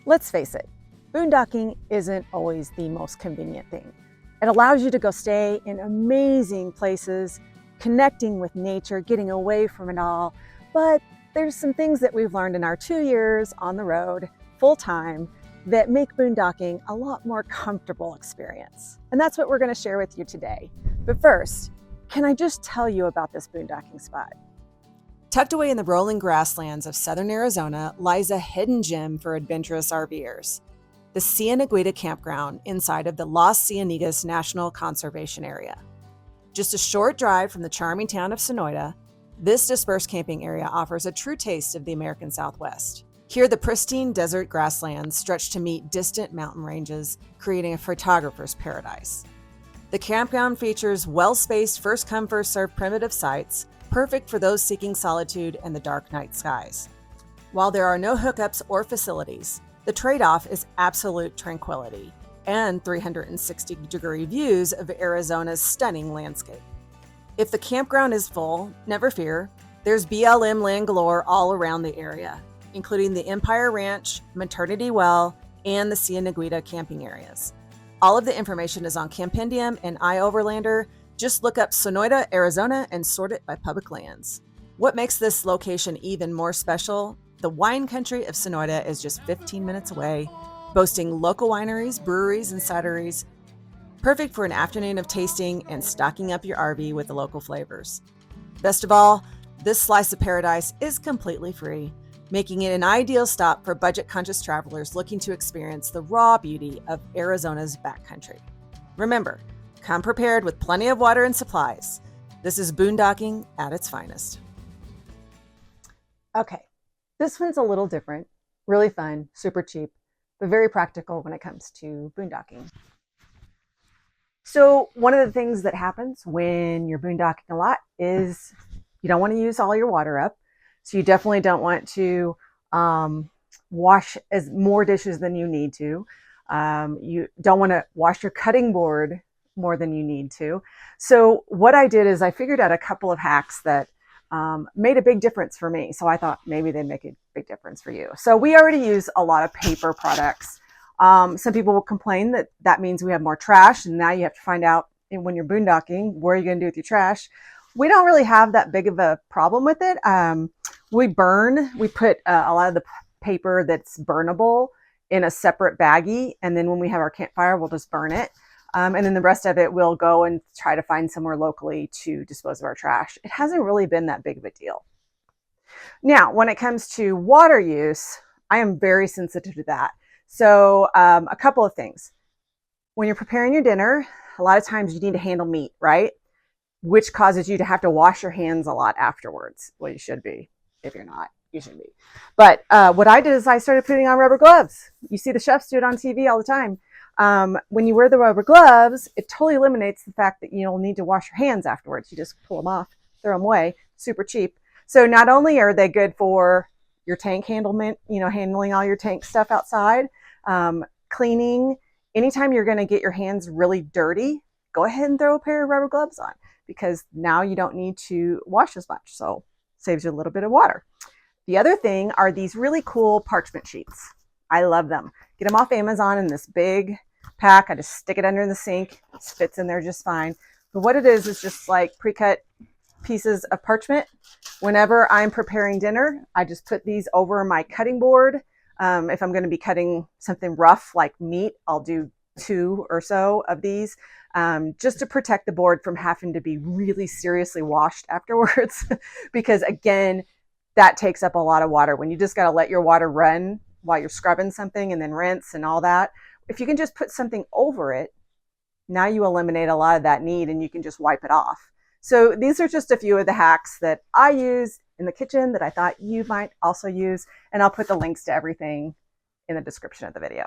Let's face it, boondocking isn't always the most convenient thing. It allows you to go stay in amazing places, connecting with nature, getting away from it all. But there's some things that we've learned in our 2 years on the road, full time, that make boondocking a lot more comfortable experience. And that's what we're going to share with you today. But first, can I just tell you about this boondocking spot? Tucked away in the rolling grasslands of southern Arizona lies a hidden gem for adventurous RVers, the Cieneguita Campground inside of the Los Cienegas National Conservation Area. Just a short drive from the charming town of Cieneguita, this dispersed camping area offers a true taste of the American Southwest. Here, the pristine desert grasslands stretch to meet distant mountain ranges, creating a photographer's paradise. The campground features well-spaced first-come, first-served primitive sites, perfect for those seeking solitude and the dark night skies. While there are no hookups or facilities, the trade-off is absolute tranquility and 360-degree views of Arizona's stunning landscape. If the campground is full, never fear, there's BLM land galore all around the area, including the Empire Ranch, Maternity Well, and the Cieneguita camping areas. All of the information is on Campendium and iOverlander. Just look up Cieneguita, Arizona, and sort it by public lands. What makes this location even more special? The wine country of Cieneguita is just 15 minutes away, boasting local wineries, breweries, and cideries, perfect for an afternoon of tasting and stocking up your RV with the local flavors. Best of all, this slice of paradise is completely free, making it an ideal stop for budget-conscious travelers looking to experience the raw beauty of Arizona's backcountry. Remember, come prepared with plenty of water and supplies. This is boondocking at its finest. Okay, this one's a little different, really fun, super cheap, but very practical when it comes to boondocking. So one of the things that happens when you're boondocking a lot is you don't want to use all your water up. So you definitely don't want to wash as more dishes than you need to. You don't want to wash your cutting board more than you need to. So what I did is I figured out a couple of hacks that made a big difference for me. So I thought maybe they'd make a big difference for you. So we already use a lot of paper products. Some people will complain that that means we have more trash, and now you have to find out when you're boondocking, what are you going to do with your trash? We don't really have that big of a problem with it. We put a lot of the paper that's burnable in a separate baggie, and then when we have our campfire, we'll just burn it. And then the rest of it, we'll go and try to find somewhere locally to dispose of our trash. It hasn't really been that big of a deal. Now, when it comes to water use, I am very sensitive to that. So a couple of things. When you're preparing your dinner, a lot of times you need to handle meat, right? Which causes you to have to wash your hands a lot afterwards. Well, you should be. If you're not, you should be. But what I did is I started putting on rubber gloves. You see the chefs do it on TV all the time. When you wear the rubber gloves, it totally eliminates the fact that you'll need to wash your hands afterwards. You just pull them off, throw them away, super cheap. So not only are they good for your tank handlement, handling all your tank stuff outside, cleaning. Anytime you're going to get your hands really dirty, go ahead and throw a pair of rubber gloves on, because now you don't need to wash as much. So saves you a little bit of water. The other thing are these really cool parchment sheets. I love them. Get them off Amazon in this big pack. I just stick it under the sink. It fits in there just fine. But what it is just like pre-cut pieces of parchment. Whenever I'm preparing dinner, I just put these over my cutting board. If I'm going to be cutting something rough like meat, I'll do 2 or so of these, just to protect the board from having to be really seriously washed afterwards. Because again, that takes up a lot of water. When you just got to let your water run while you're scrubbing something and then rinse and all that. If you can just put something over it, now you eliminate a lot of that need and you can just wipe it off. So these are just a few of the hacks that I use in the kitchen that I thought you might also use. And I'll put the links to everything in the description of the video.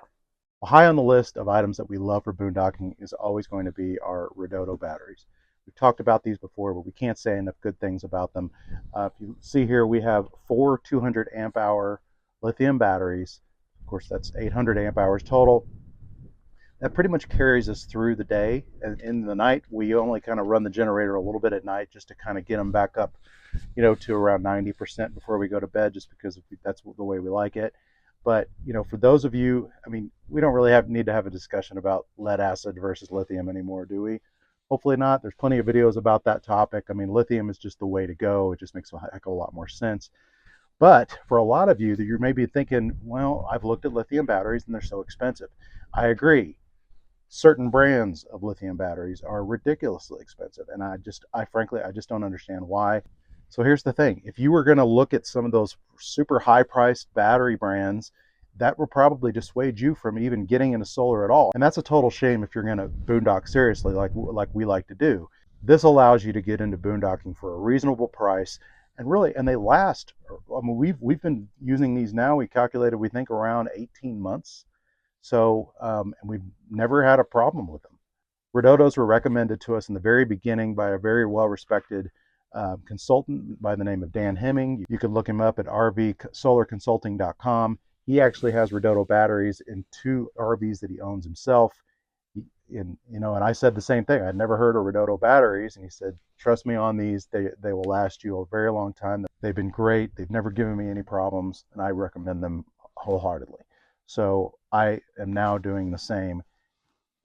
High on the list of items that we love for boondocking is always going to be our Redondo batteries. We've talked about these before, but we can't say enough good things about them. If you see here, we have 4 200 amp hour lithium batteries. Of course, that's 800 amp hours total. That pretty much carries us through the day. And in the night, we only kind of run the generator a little bit at night just to kind of get them back up, to around 90% before we go to bed, just because that's the way we like it. But for those of you, I mean, we don't really need to have a discussion about lead acid versus lithium anymore, do we? Hopefully not. There's plenty of videos about that topic. I mean, lithium is just the way to go. It just makes a heck of a lot more sense. But for a lot of you, that you may be thinking, well, I've looked at lithium batteries and they're so expensive. I agree. Certain brands of lithium batteries are ridiculously expensive, and I frankly, I just don't understand why. So here's the thing: if you were going to look at some of those super high-priced battery brands, that will probably dissuade you from even getting into solar at all, and that's a total shame if you're going to boondock seriously, like we like to do. This allows you to get into boondocking for a reasonable price, and they last. I mean, we've been using these now. We calculated, we think, around 18 months. So, and we've never had a problem with them. Redotos were recommended to us in the very beginning by a very well-respected consultant by the name of Dan Hemming. You can look him up at rvsolarconsulting.com. He actually has Redoto batteries in 2 RVs that he owns himself. And I said the same thing. I'd never heard of Redoto batteries, and he said, "Trust me on these. They will last you a very long time. They've been great. They've never given me any problems, and I recommend them wholeheartedly." So I am now doing the same.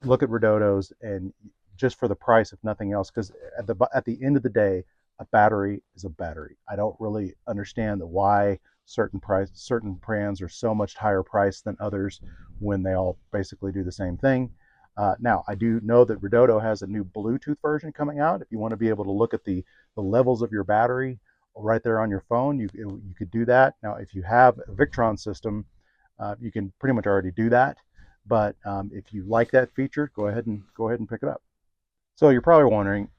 Look at Redotos, and just for the price, if nothing else, because at the end of the day, a battery is a battery. I don't really understand why certain brands are so much higher priced than others when they all basically do the same thing. Now, I do know that Redoto has a new Bluetooth version coming out. If you want to be able to look at the levels of your battery right there on your phone, you could do that. Now, if you have a Victron system, you can pretty much already do that. But if you like that feature, go ahead and pick it up. So you're probably wondering,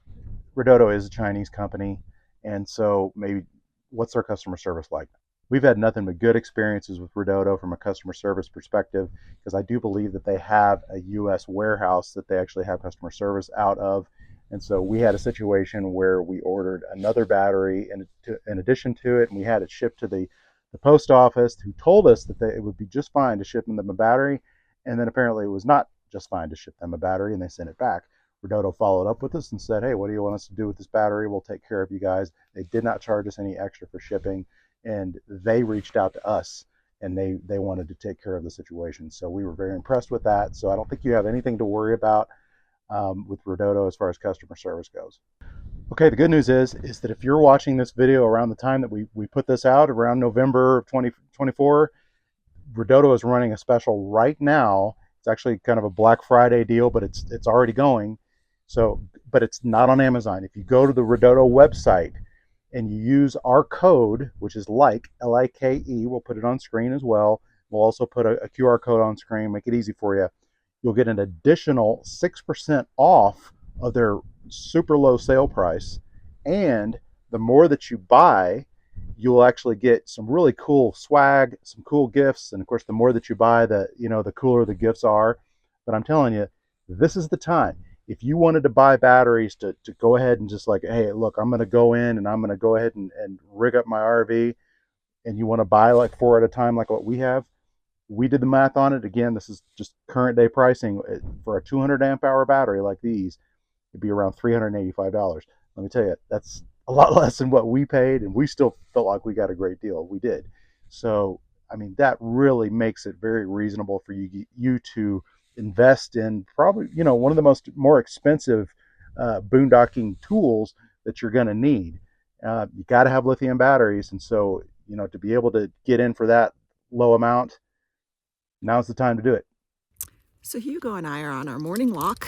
Redoto is a Chinese company, and so maybe what's their customer service like? We've had nothing but good experiences with Redoto from a customer service perspective, because I do believe that they have a U.S. warehouse that they actually have customer service out of. And so we had a situation where we ordered another battery in addition to it, and we had it shipped to the post office, who told us that it would be just fine to ship them a battery, and then apparently it was not just fine to ship them a battery, and they sent it back. Redoto followed up with us and said, "Hey, what do you want us to do with this battery? We'll take care of you guys." They did not charge us any extra for shipping, and they reached out to us, and they wanted to take care of the situation. So we were very impressed with that. So I don't think you have anything to worry about with Redoto as far as customer service goes. Okay, the good news is that if you're watching this video around the time that we put this out, around November of 2024, Redoto is running a special right now. It's actually kind of a Black Friday deal, but it's already going. So, but it's not on Amazon. If you go to the Redoto website and you use our code, which is LIKE, we'll put it on screen as well. We'll also put a QR code on screen, make it easy for you. You'll get an additional 6% off of their super low sale price, and the more that you buy, you'll actually get some really cool swag, some cool gifts, and of course the more that you buy, the cooler the gifts are. But I'm telling you, this is the time. If you wanted to buy batteries to go ahead and just like, hey, look, I'm going to go in and I'm going to go ahead and rig up my RV, and you want to buy like 4 at a time like what we have, we did the math on it. Again, this is just current day pricing. For a 200 amp hour battery like these, it'd be around $385. Let me tell you, that's a lot less than what we paid, and we still felt like we got a great deal. We did. So, I mean, that really makes it very reasonable for you to invest in probably, one of the more expensive boondocking tools that you're going to need. You got to have lithium batteries, and so, to be able to get in for that low amount, now's the time to do it. So Hugo and I are on our morning walk.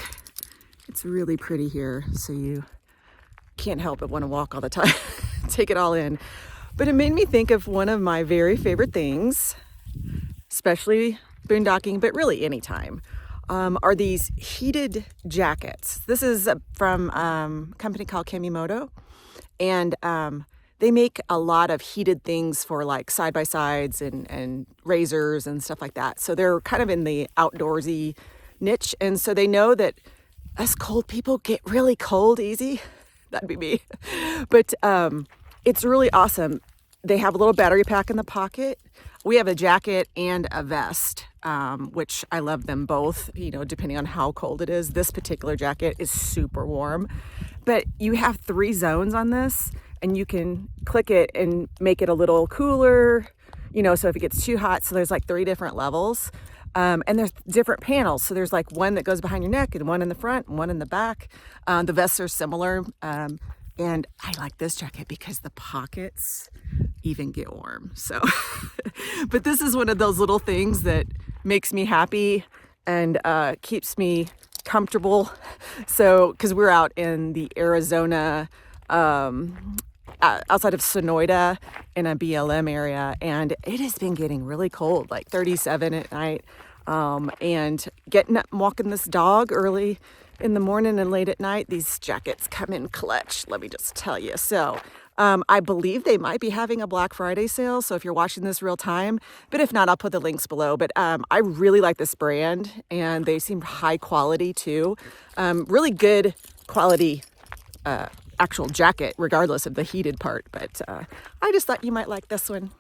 It's really pretty here, so you can't help but want to walk all the time, take it all in. But it made me think of one of my very favorite things, especially boondocking, but really anytime, are these heated jackets. This is from a company called Kamimoto, and they make a lot of heated things for like side-by-sides and razors and stuff like that. So they're kind of in the outdoorsy niche, and so they know that us cold people get really cold easy. That'd be me. But it's really awesome. They have a little battery pack in the pocket. We have a jacket and a vest, which I love them both, depending on how cold it is. This particular jacket is super warm. But you have 3 zones on this, and you can click it and make it a little cooler, you know, so if it gets too hot, so there's like 3 different levels. And there's different panels. So there's like one that goes behind your neck and one in the front and one in the back. The vests are similar. And I like this jacket because the pockets even get warm. So, but this is one of those little things that makes me happy and keeps me comfortable. So, because we're out in the Arizona, outside of Cieneguita in a BLM area, and it has been getting really cold, like 37 at night. And getting up and walking this dog early in the morning and late at night, these jackets come in clutch, let me just tell you. So I believe they might be having a Black Friday sale, so if you're watching this real time, but if not, I'll put the links below. But I really like this brand, and they seem high quality too. Really good quality actual jacket, regardless of the heated part. But I just thought you might like this one.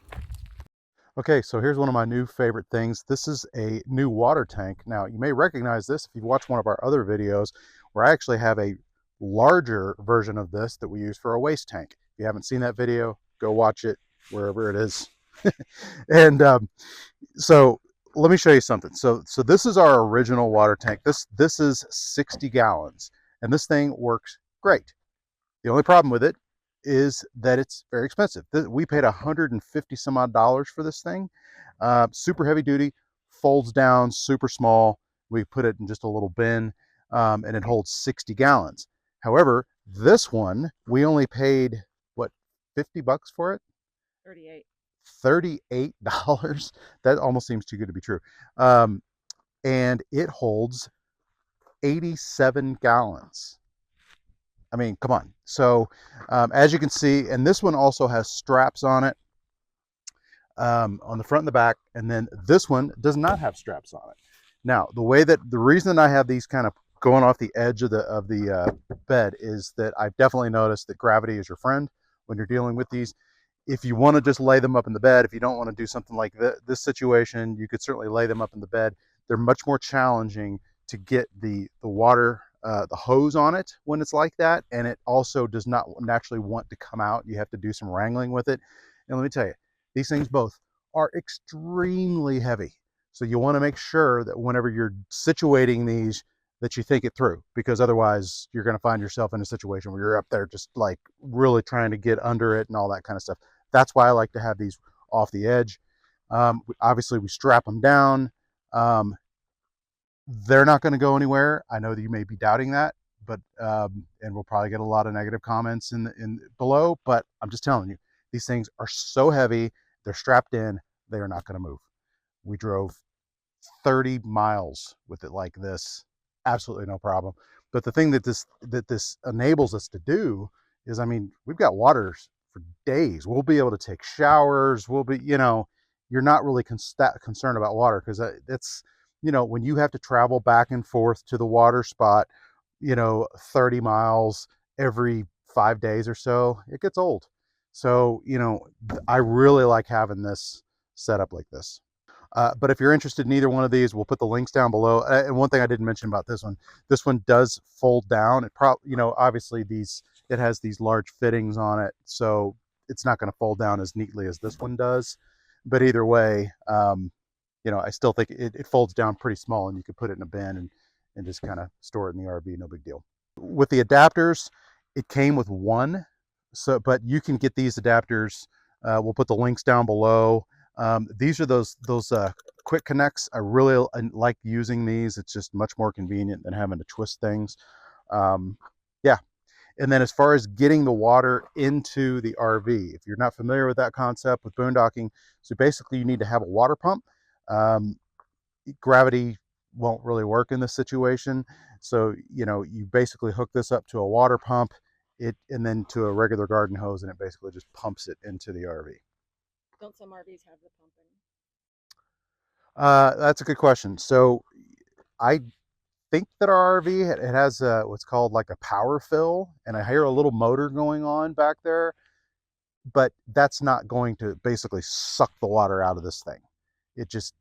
Okay, so here's one of my new favorite things. This is a new water tank. Now, you may recognize this if you've watched one of our other videos where I actually have a larger version of this that we use for a waste tank. If you haven't seen that video, go watch it wherever it is. And so let me show you something. So this is our original water tank. This is 60 gallons, and this thing works great. The only problem with it is that it's very expensive. We paid $150 some odd for this thing. Super heavy duty, folds down, super small. We put it in just a little bin, and it holds 60 gallons. However, this one, we only paid, what, 50 bucks for it? 38. $38. That almost seems too good to be true. And it holds 87 gallons. I mean, come on. So as you can see, and this one also has straps on it, on the front and the back, and then this one does not have straps on it. Now, the reason I have these kind of going off the edge of the bed is that I've definitely noticed that gravity is your friend when you're dealing with these. If you want to just lay them up in the bed, if you don't want to do something like this situation, you could certainly lay them up in the bed. They're much more challenging to get the water, the hose on it when it's like that, and it also does not naturally want to come out. You have to do some wrangling with it. And let me tell you, these things both are extremely heavy. So you want to make sure that whenever you're situating these, that you think it through, because otherwise you're going to find yourself in a situation where you're up there just like really trying to get under it and all that kind of stuff. That's why I like to have these off the edge. Obviously, we strap them down. They're not going to go anywhere. I know that you may be doubting that, but and we'll probably get a lot of negative comments in below. But I'm just telling you, these things are so heavy. They're strapped in. They are not going to move. We drove 30 miles with it like this, absolutely no problem. But the thing that this enables us to do is, I mean, we've got waters for days. We'll be able to take showers. We'll be, you know, you're not really concerned about water, because it's, you know, when you have to travel back and forth to the water spot, you know, 30 miles every 5 days or so, it gets old. So, you know, I really like having this set up like this. But if you're interested in either one of these, we'll put the links down below. And one thing I didn't mention about this one does fold down. It probably, you know, obviously it has these large fittings on it, so it's not going to fold down as neatly as this one does. But either way, you know, I still think it folds down pretty small, and you could put it in a bin and just kind of store it in the RV, no big deal. With the adapters, it came with one, so but you can get these adapters. We'll put the links down below. These are those quick connects. I really like using these. It's just much more convenient than having to twist things. Yeah. And then as far as getting the water into the RV, if you're not familiar with that concept with boondocking, so basically you need to have a water pump. Gravity won't really work in this situation. So, you know, you basically hook this up to a water pump, and then to a regular garden hose, and it basically just pumps it into the RV. Don't some RVs have the pumping? That's a good question. So I think that our RV, it has what's called like a power fill, and I hear a little motor going on back there, but that's not going to basically suck the water out of this thing. It just,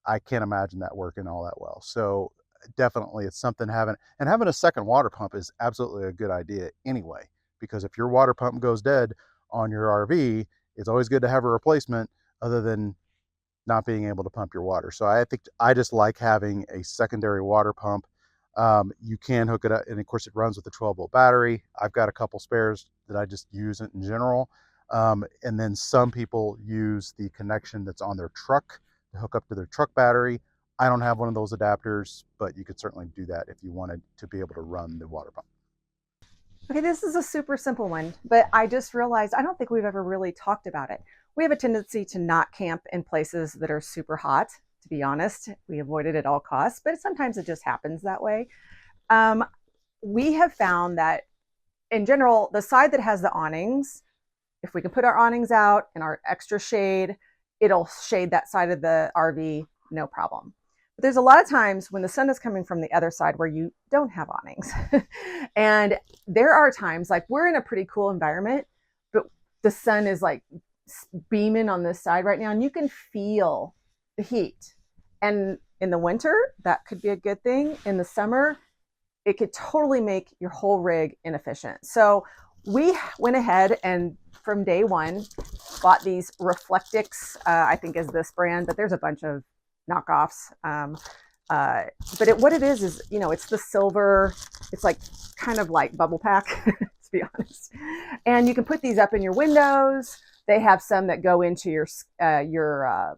I can't imagine that working all that well. So definitely it's something having a second water pump is absolutely a good idea anyway, because if your water pump goes dead on your RV, it's always good to have a replacement. other than not being able to pump your water. So I think I just like having a secondary water pump. You can hook it up, and of course it runs with a 12-volt battery. I've got a couple spares that I just use in general. And then some people use the connection that's on their truck to hook up to their truck battery. I don't have one of those adapters, but you could certainly do that if you wanted to be able to run the water pump. Okay, this is a super simple one, but I just realized I don't think we've ever really talked about it. We have a tendency to not camp in places that are super hot, to be honest. We avoid it at all costs, but sometimes it just happens that way. Um, we have found that in general, the side that has the awnings, if we can put our awnings out and our extra shade, it'll shade that side of the RV, no problem. But there's a lot of times when the sun is coming from the other side where you don't have awnings. And there are times, like we're in a pretty cool environment, but the sun is like beaming on this side right now, and you can feel the heat. And in the winter, that could be a good thing. In the summer, it could totally make your whole rig inefficient. So we went ahead and from day one bought these Reflectix, I think is this brand, but there's a bunch of knockoffs. But what it is, you know, it's the silver, it's like kind of like bubble pack, to be honest. And you can put these up in your windows. They have some that go into your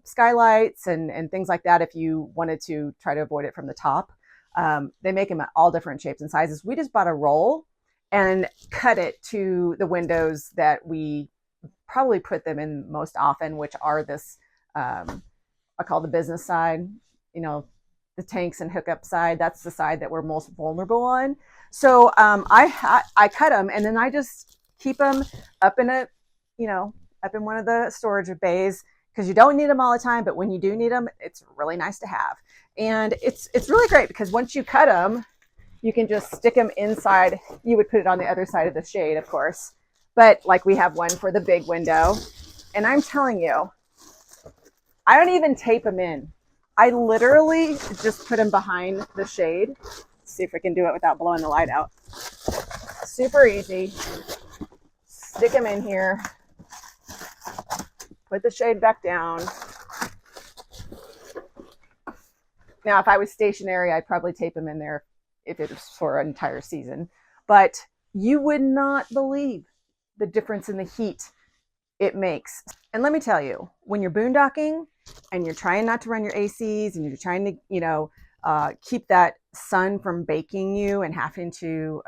skylights and things like that if you wanted to try to avoid it from the top. They make them at all different shapes and sizes. We just bought a roll and cut it to the windows that we probably put them in most often, which are this, I call the business side, you know, the tanks and hookup side. That's the side that we're most vulnerable on. So I cut them, and then I just keep them up in up in one of the storage bays, because you don't need them all the time, but when you do need them, it's really nice to have. And it's really great because once you cut them, you can just stick them inside. You would put it on the other side of the shade, of course, but like we have one for the big window. And I'm telling you, I don't even tape them in. I literally just put them behind the shade. Let's see if we can do it without blowing the light out. Super easy. Stick them in here. Put the shade back down. Now, if I was stationary, I'd probably tape them in there if it was for an entire season. But you would not believe the difference in the heat it makes. And let me tell you, when you're boondocking and you're trying not to run your ACs and you're trying to, keep that sun from baking you and having to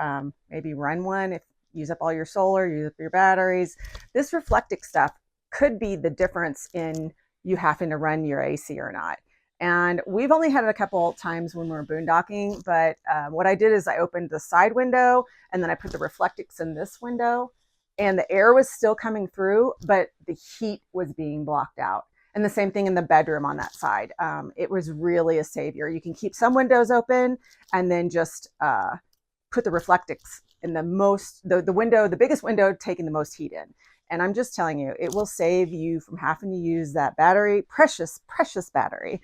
maybe run one, use up all your solar, use up your batteries, this Reflectix stuff could be the difference in you having to run your AC or not. And we've only had it a couple times when we were boondocking, but what I did is I opened the side window and then I put the Reflectix in this window, and the air was still coming through, but the heat was being blocked out. And the same thing in the bedroom on that side. It was really a savior. You can keep some windows open and then just put the Reflectix in the window, the biggest window taking the most heat in. And I'm just telling you, it will save you from having to use that battery, precious battery,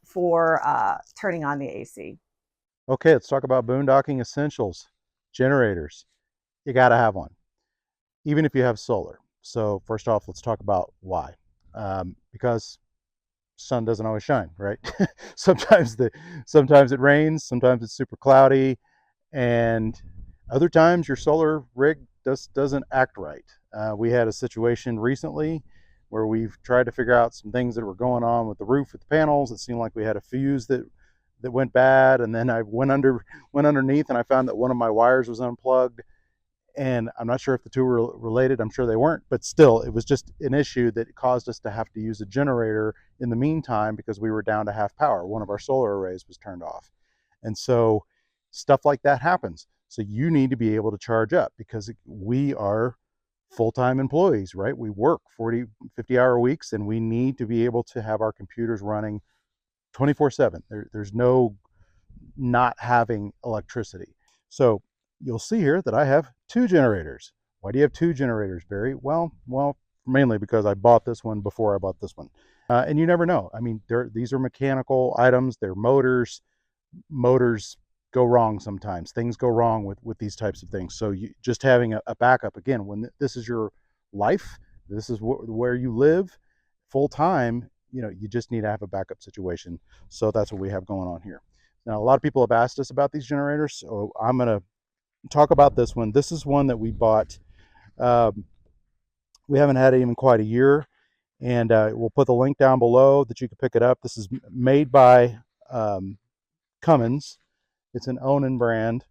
for turning on the AC. Okay, let's talk about boondocking essentials. Generators. You got to have one, even if you have solar. So first off, let's talk about why. Because sun doesn't always shine, right? sometimes it rains, sometimes it's super cloudy, and other times your solar rig doesn't act right. We had a situation recently where we've tried to figure out some things that were going on with the roof, with the panels. It seemed like we had a fuse that went bad, and then I went underneath, and I found that one of my wires was unplugged. And I'm not sure if the two were related. I'm sure they weren't, but still, it was just an issue that caused us to have to use a generator in the meantime because we were down to half power. One of our solar arrays was turned off. And so stuff like that happens. So you need to be able to charge up, because we are full-time employees, right? We work 40, 50-hour weeks, and we need to be able to have our computers running 24/7. There's no not having electricity. So you'll see here that I have two generators. Why do you have two generators, Barry? Well, mainly because I bought this one before I bought this one. And you never know. I mean, these are mechanical items. They're motors. Motors go wrong sometimes. Things go wrong with these types of things. So just having a backup, again, when this is your life, this is where you live, full time, you just need to have a backup situation. So that's what we have going on here. Now, a lot of people have asked us about these generators, so I'm going to talk about this one. This is one that we bought. Um, we haven't had it even quite a year, and we'll put the link down below that you can pick it up. This is made by Cummins. It's an Onan brand,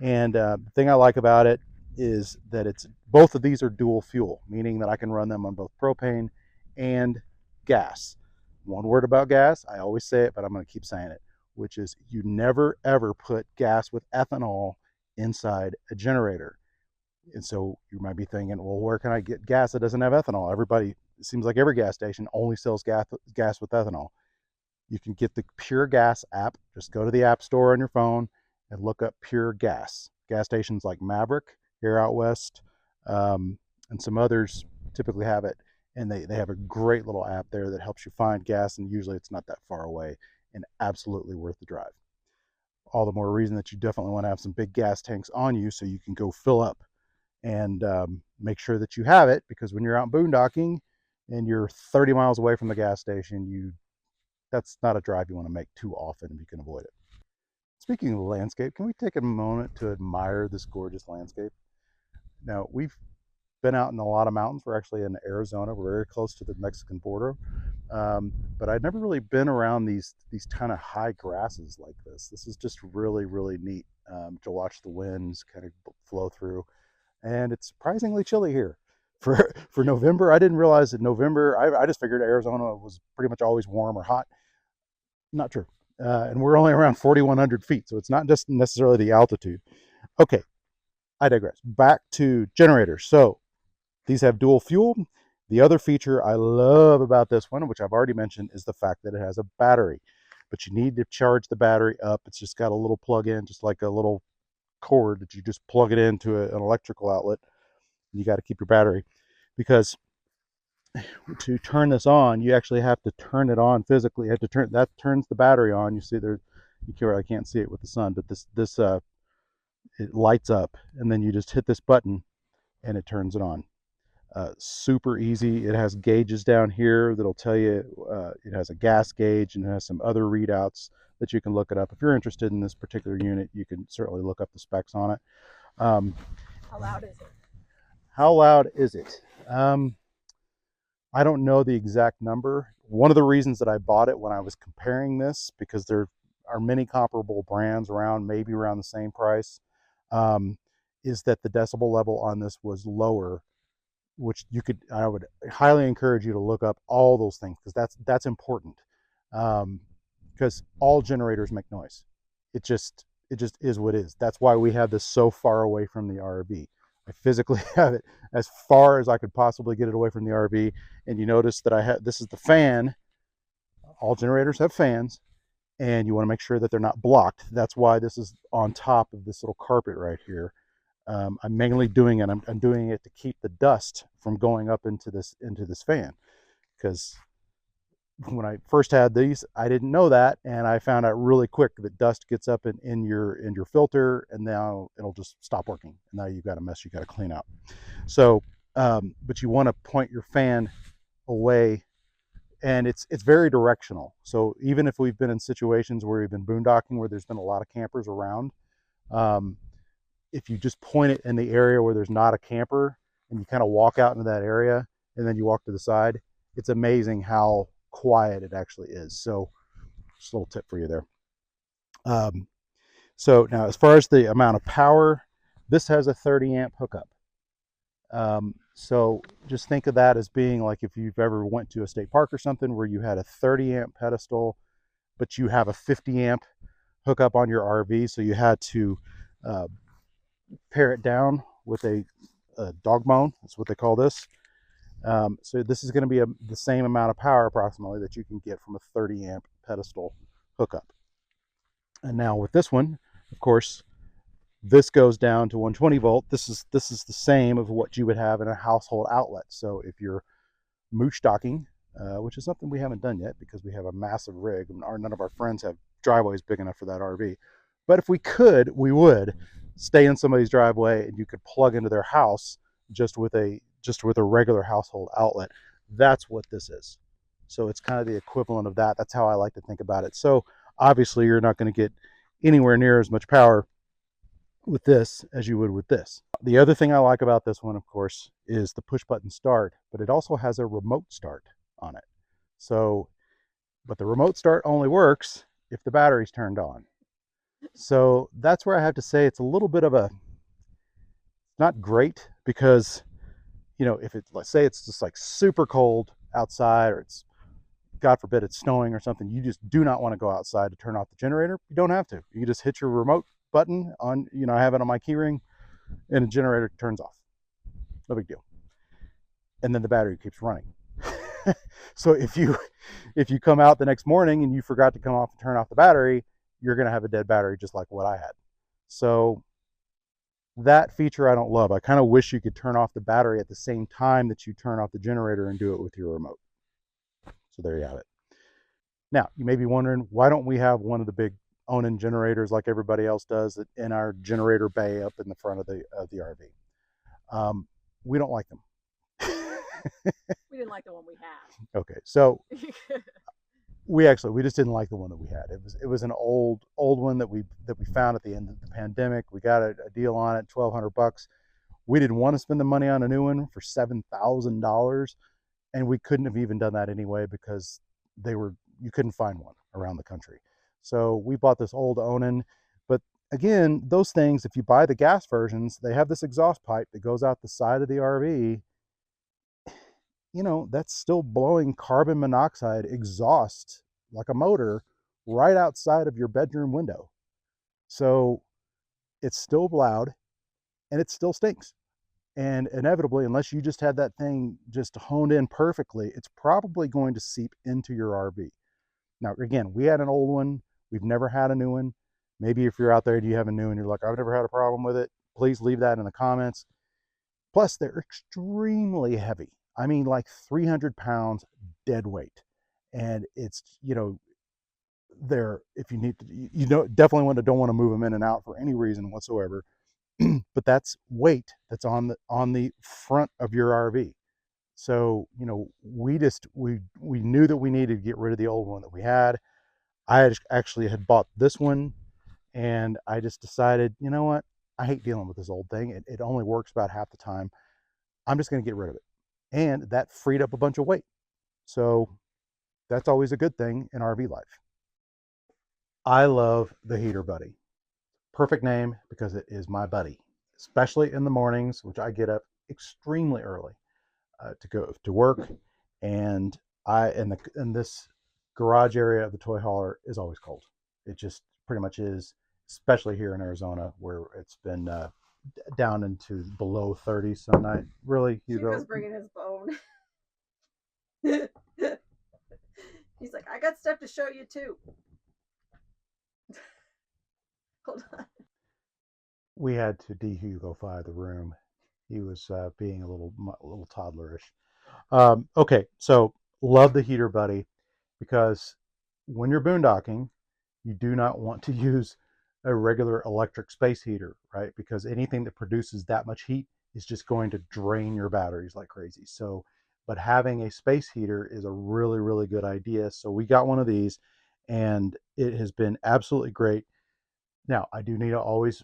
and the thing I like about it is that it's both of these are dual fuel, meaning that I can run them on both propane and gas. One word about gas, I always say it, but I'm going to keep saying it, which is you never ever put gas with ethanol inside a generator. And so you might be thinking, well, where can I get gas that doesn't have ethanol? Everybody, it seems like every gas station only sells gas with ethanol. You can get the Pure Gas app. Just go to the App Store on your phone and look up Pure Gas. Gas stations like Maverick here out west, and some others typically have it. And they have a great little app there that helps you find gas, and usually it's not that far away and absolutely worth the drive. All the more reason that you definitely want to have some big gas tanks on you so you can go fill up and make sure that you have it, because when you're out boondocking and you're 30 miles away from the gas station, that's not a drive you want to make too often if you can avoid it. Speaking of the landscape, can we take a moment to admire this gorgeous landscape? Now, we've been out in a lot of mountains. We're actually in Arizona. We're very close to the Mexican border. But I'd never really been around these kind of high grasses like this. This is just really, really neat to watch the winds kind of flow through. And it's surprisingly chilly here. For November, I didn't realize that November, I just figured Arizona was pretty much always warm or hot. Not true. And we're only around 4,100 feet, so it's not just necessarily the altitude. Okay, I digress. Back to generators. So these have dual fuel. The other feature I love about this one, which I've already mentioned, is the fact that it has a battery. But you need to charge the battery up. It's just got a little plug-in, just like a little cord that you just plug it into an electrical outlet. You got to keep your battery, because to turn this on, you actually have to turn it on physically. You have to that turns the battery on. You see there, I can't see it with the sun, but this it lights up, and then you just hit this button and it turns it on. Super easy. It has gauges down here that'll tell you. It has a gas gauge, and it has some other readouts that you can look it up. If you're interested in this particular unit, you can certainly look up the specs on it. How loud is it? How loud is it? I don't know the exact number. One of the reasons that I bought it when I was comparing this, because there are many comparable brands around, maybe around the same price, is that the decibel level on this was lower, which I would highly encourage you to look up all those things, because that's important. Because all generators make noise. It just is what it is. That's why we have this so far away from the RV. I physically have it as far as I could possibly get it away from the RV. And you notice that this is the fan. All generators have fans, and you want to make sure that they're not blocked. That's why this is on top of this little carpet right here. I'm mainly doing it. I'm doing it to keep the dust from going up into this fan, because when I first had these, I didn't know that, and I found out really quick that dust gets up in your filter, and now it'll just stop working. And now you've got a mess you got to clean out. So, but you want to point your fan away, and it's very directional. So even if we've been in situations where we've been boondocking where there's been a lot of campers around, if you just point it in the area where there's not a camper, and you kind of walk out into that area, and then you walk to the side, it's amazing how quiet it actually is. So just a little tip for you there. So now, as far as the amount of power, this has a 30 amp hookup. So just think of that as being like if you've ever went to a state park or something where you had a 30 amp pedestal, but you have a 50 amp hookup on your RV. So you had to pare it down with a dog bone. That's what they call this. So this is going to be the same amount of power approximately that you can get from a 30 amp pedestal hookup. And now with this one, of course, this goes down to 120 volt. This is the same of what you would have in a household outlet. So if you're mooch docking, which is something we haven't done yet because we have a massive rig, and none of our friends have driveways big enough for that RV. But if we could, we would stay in somebody's driveway, and you could plug into their house just with a regular household outlet. That's what this is. So it's kind of the equivalent of that. That's how I like to think about it. So obviously you're not going to get anywhere near as much power with this as you would with this. The other thing I like about this one, of course, is the push button start, but it also has a remote start on it. So, but the remote start only works if the battery's turned on. So that's where I have to say it's a little bit of a, not great, because, you know, if it, let's say it's just like super cold outside, or it's, God forbid, it's snowing or something, you just do not want to go outside to turn off the generator. You don't have to. You just hit your remote button on, you know, I have it on my keyring, and the generator turns off. No big deal. And then the battery keeps running. So if you come out the next morning and you forgot to come off and turn off the battery, you're going to have a dead battery just like what I had. So that feature I don't love. I kind of wish you could turn off the battery at the same time that you turn off the generator and do it with your remote. So there you have it. Now, you may be wondering, why don't we have one of the big Onan generators like everybody else does in our generator bay up in the front of the RV? We don't like them. We didn't like the one we had. Okay, so we just didn't like the one that we had. It was an old one that we found at the end of the pandemic. We got a deal on it, $1,200. We didn't want to spend the money on a new one for $7,000, and we couldn't have even done that anyway because you couldn't find one around the country. So we bought this old Onan. But again, those things, if you buy the gas versions, they have this exhaust pipe that goes out the side of the RV. You know, that's still blowing carbon monoxide exhaust like a motor right outside of your bedroom window. So it's still loud and it still stinks. And inevitably, unless you just had that thing just honed in perfectly, it's probably going to seep into your RV. Now, again, we had an old one. We've never had a new one. Maybe if you're out there and you have a new one, you're like, I've never had a problem with it, please leave that in the comments. Plus, they're extremely heavy. I mean, like 300 pounds dead weight. And it's, you know, they're, if you need to, you know, definitely don't want to move them in and out for any reason whatsoever. But that's weight that's on the front of your RV. So, you know, we knew that we needed to get rid of the old one that we had. I actually had bought this one, and I just decided, you know what? I hate dealing with this old thing. It only works about half the time. I'm just going to get rid of it. And that freed up a bunch of weight. So that's always a good thing in RV life. I love the Heater Buddy. Perfect name because it is my buddy, especially in the mornings, which I get up extremely early to go to work. And in this garage area of the toy hauler is always cold. It just pretty much is, especially here in Arizona where it's been down into below 30 some night. Really, Hugo's bringing his bone. He's like, I got stuff to show you too. Hold on. We had to dehugify the room. He was being a little toddlerish. Okay, so love the Heater Buddy because when you're boondocking, you do not want to use a regular electric space heater, right? Because anything that produces that much heat is just going to drain your batteries like crazy. So, but having a space heater is a really, really good idea. So we got one of these and it has been absolutely great. Now, I do need to always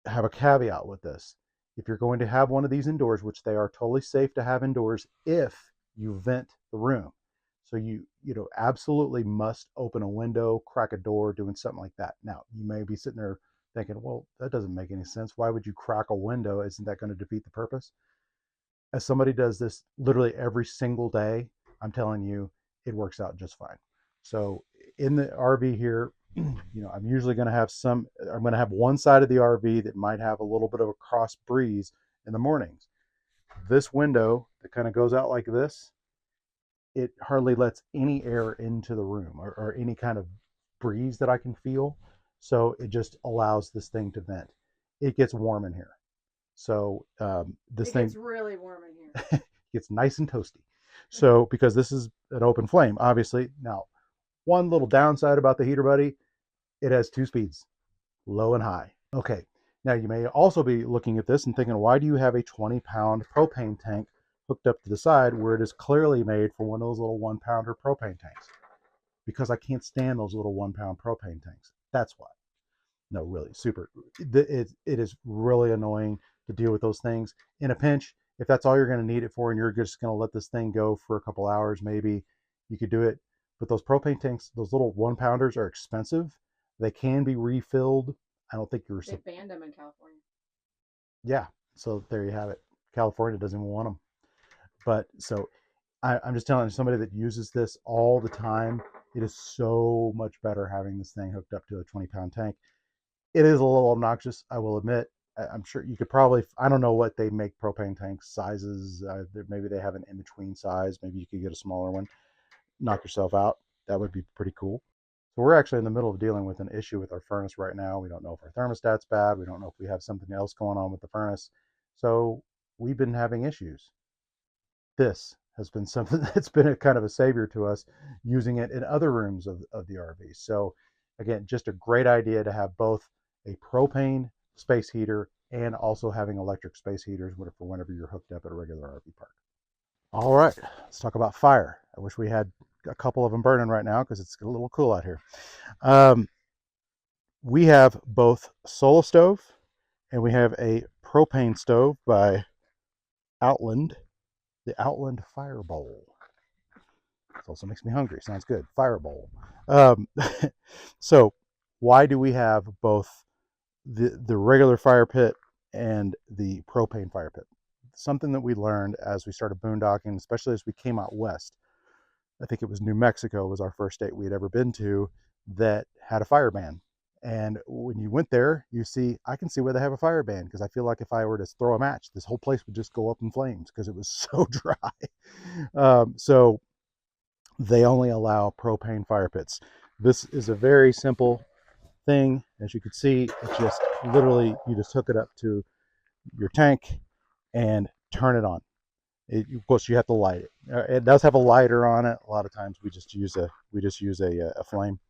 have a caveat with this. If you're going to have one of these indoors, which they are totally safe to have indoors if you vent the room. So you absolutely must open a window, crack a door, doing something like that. Now, you may be sitting there thinking, well, that doesn't make any sense. Why would you crack a window? Isn't that going to defeat the purpose? As somebody does this literally every single day, I'm telling you, it works out just fine. So in the RV here, I'm usually going to have I'm going to have one side of the RV that might have a little bit of a cross breeze in the mornings. This window that kind of goes out like this, it hardly lets any air into the room or any kind of breeze that I can feel. So it just allows this thing to vent. It gets warm in here. So this thing gets really warm in here. It gets nice and toasty. So because this is an open flame, obviously. Now, one little downside about the Heater Buddy, it has 2 speeds, low and high. Okay, now you may also be looking at this and thinking, why do you have a 20-pound propane tank hooked up to the side where it is clearly made for one of those little 1-pounder propane tanks, because I can't stand those little 1-pound propane tanks. That's why. No, really, super. It is really annoying to deal with those things. In a pinch, if that's all you're going to need it for and you're just going to let this thing go for a couple hours, maybe you could do it. But those propane tanks, those little 1-pounders are expensive. They can be refilled. I don't think you're... They banned them in California. Yeah, so there you have it. California doesn't even want them. But so I'm just telling somebody that uses this all the time, it is so much better having this thing hooked up to a 20-pound tank. It is a little obnoxious, I will admit. I'm sure you could probably, I don't know what they make propane tank sizes. Maybe they have an in-between size. Maybe you could get a smaller one, knock yourself out. That would be pretty cool. So we're actually in the middle of dealing with an issue with our furnace right now. We don't know if our thermostat's bad. We don't know if we have something else going on with the furnace. So we've been having issues. This has been something that's been a kind of a savior to us, using it in other rooms of the RV. So again, just a great idea to have both a propane space heater and also having electric space heaters for whenever you're hooked up at a regular RV park. All right, let's talk about fire. I wish we had a couple of them burning right now because it's a little cool out here. We have both Solo Stove and we have a propane stove by Outland, the Outland Fire Bowl. It also makes me hungry. Sounds good. Fire Bowl. So why do we have both the regular fire pit and the propane fire pit? Something that we learned as we started boondocking, especially as we came out west. I think it was New Mexico was our first state we had ever been to that had a fire ban. And when you went there, I can see where they have a fire ban, because I feel like if I were to throw a match, this whole place would just go up in flames because it was so dry. So they only allow propane fire pits. This is a very simple thing. As you can see, it's just literally, you just hook it up to your tank and turn it on. Of course, you have to light it. It does have a lighter on it. A lot of times we just use a flame.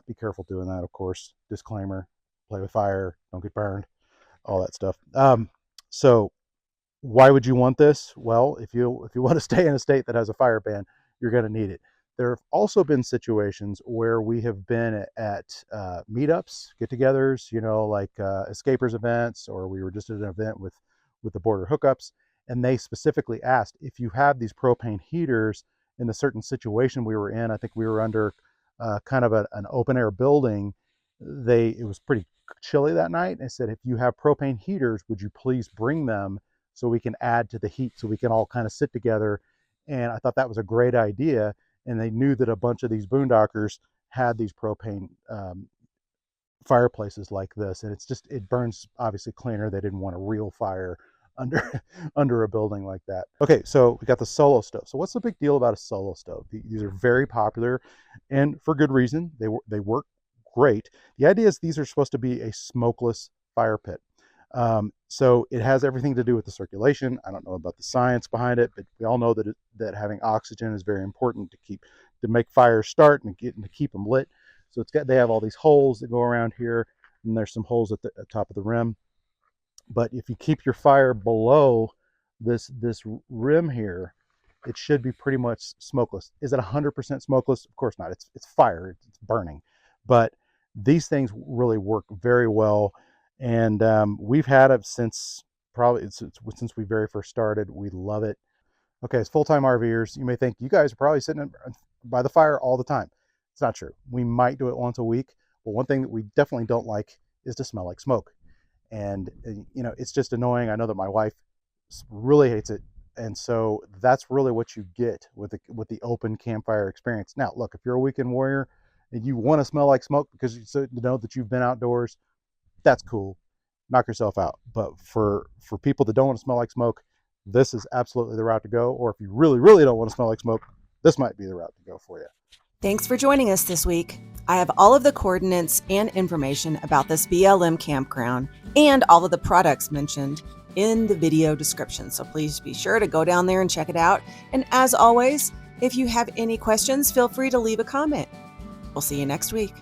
Be careful doing that, of course. Disclaimer: play with fire, don't get burned, all that stuff. So why would you want this? Well, if you want to stay in a state that has a fire ban, you're going to need it. There have also been situations where we have been at meetups, get-togethers, like escapers events, or we were just at an event with the border hookups, and they specifically asked if you have these propane heaters in the certain situation we were in. I think we were under kind of an open-air building. It was pretty chilly that night, and they said, if you have propane heaters, would you please bring them so we can add to the heat, so we can all kind of sit together. And I thought that was a great idea. And they knew that a bunch of these boondockers had these propane fireplaces like this, and it burns obviously cleaner. They didn't want a real fire under a building like that. Okay, so we got the Solo Stove. So what's the big deal about a Solo Stove? These are very popular, and for good reason. They work great. The idea is these are supposed to be a smokeless fire pit. So it has everything to do with the circulation. I don't know about the science behind it, but we all know that having oxygen is very important to make fires start and to keep them lit. So they have all these holes that go around here, and there's some holes at the top of the rim. But if you keep your fire below this rim here, it should be pretty much smokeless. Is it 100% smokeless? Of course not. It's fire. It's burning. But these things really work very well. And we've had it since we very first started. We love it. Okay, as full-time RVers, you may think you guys are probably sitting by the fire all the time. It's not true. We might do it once a week, but one thing that we definitely don't like is to smell like smoke. And it's just annoying. I know that my wife really hates it, and so that's really what you get with the open campfire experience. Now, look, if you're a weekend warrior and you want to smell like smoke because you know that you've been outdoors, that's cool. Knock yourself out. But for people that don't want to smell like smoke, this is absolutely the route to go. Or if you really, really don't want to smell like smoke, this might be the route to go for you. Thanks for joining us this week. I have all of the coordinates and information about this BLM campground and all of the products mentioned in the video description. So please be sure to go down there and check it out. And as always, if you have any questions, feel free to leave a comment. We'll see you next week.